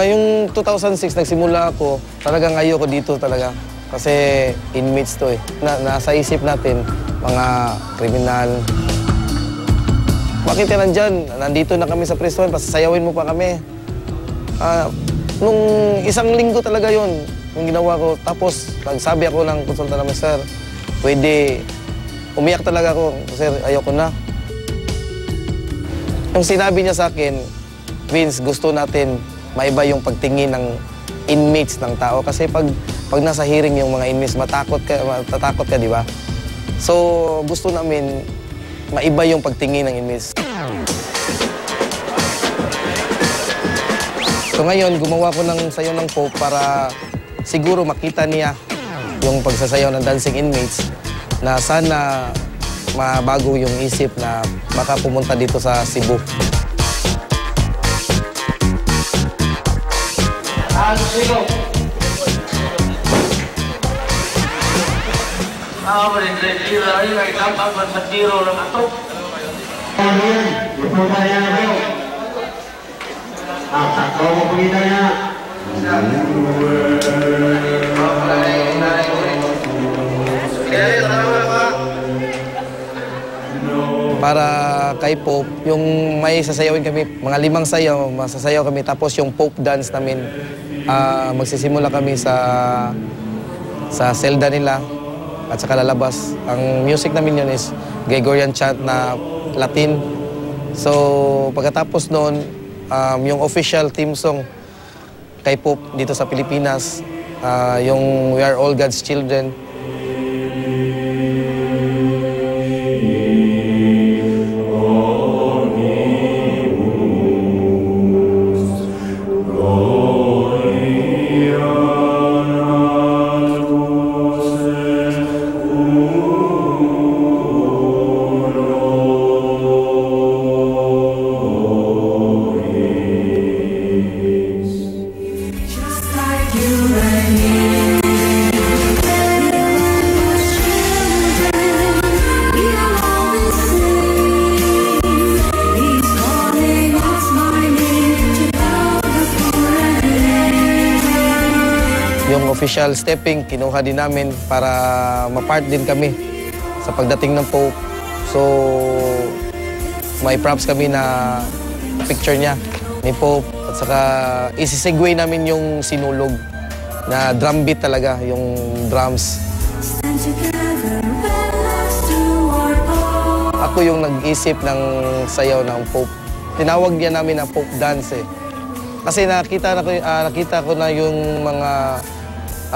Yung 2006, nagsimula ako, talagang ayoko dito talaga. Kasi inmates to eh. Nasa isip natin, mga kriminal. Bakit ka nandyan? Nandito na kami sa prison, pasasayawin mo pa kami. Nung isang linggo talaga yon yung ginawa ko. Tapos, nagsabi ako ng konsulta namin, sir, pwede, umiyak talaga ako, sir, ayoko na. Yung sinabi niya sa akin, Vince, gusto natin maiba yung pagtingin ng inmates ng tao. Kasi pag nasa hearing yung mga inmates, matatakot ka, di ba? So, gusto namin maiba yung pagtingin ng inmates. So ngayon, gumawa ko ng sayaw ng Pope para siguro makita niya yung pagsasayaw ng dancing inmates na sana mabago yung isip na baka pumunta dito sa Cebu. Para kay Pope, yung may sasayawin kami, mga 5 sayaw, masasayaw kami. Tapos yung Pope dance namin, magsisimula kami sa selda nila at saka lalabas. Ang music namin yun is Gregorian chant na Latin. So pagkatapos noon, yung official theme song kay Pope dito sa Pilipinas, yung We Are All God's Children. Yung official stepping, kinuha din namin para ma-part din kami sa pagdating ng Pope. So, may props kami na picture niya ni Pope. At saka, isi-segue namin yung sinulog na drum beat talaga, yung drums. Ako yung nag-isip ng sayaw ng Pope. Tinawag niya namin na Pope dance eh. Kasi nakita ko na yung mga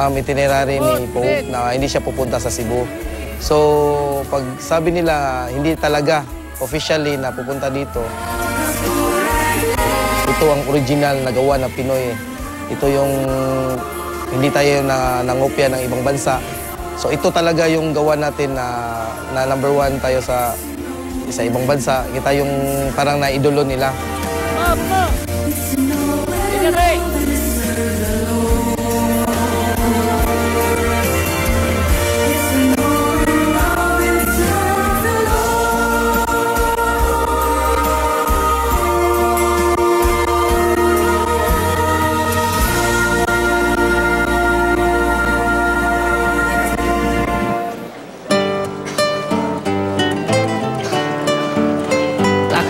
itinerary ni Pope na hindi siya pupunta sa Cebu. So, pag sabi nila hindi talaga officially na pupunta dito, ito ang original na gawa ng Pinoy. Ito yung hindi tayo nangopya ng ibang bansa. So, ito talaga yung gawa natin na number 1 tayo sa ibang bansa. Kita yung parang naidolo nila.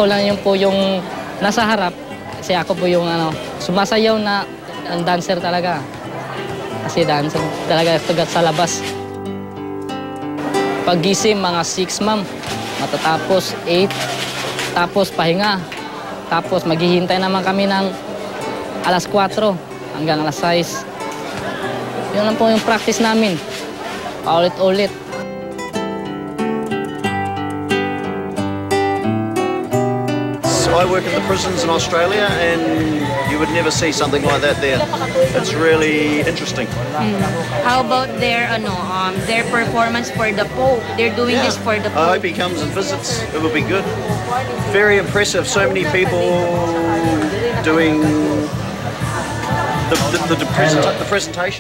Ako lang yung po yung nasa harap kasi ako po yung sumasayaw na ang dancer talaga. Kasi dancer talaga tugat sa labas. Paggising mga 6 ma'am, matatapos 8, tapos pahinga. Tapos maghihintay naman kami ng alas 4 hanggang alas 6. Yun lang po yung practice namin. Paulit-ulit. I work in the prisons in Australia, and you would never see something like that there. It's really interesting. How about their performance for the Pope? They're doing this for the Pope. I hope he comes and visits. It would be good. Very impressive. So many people doing the presentation.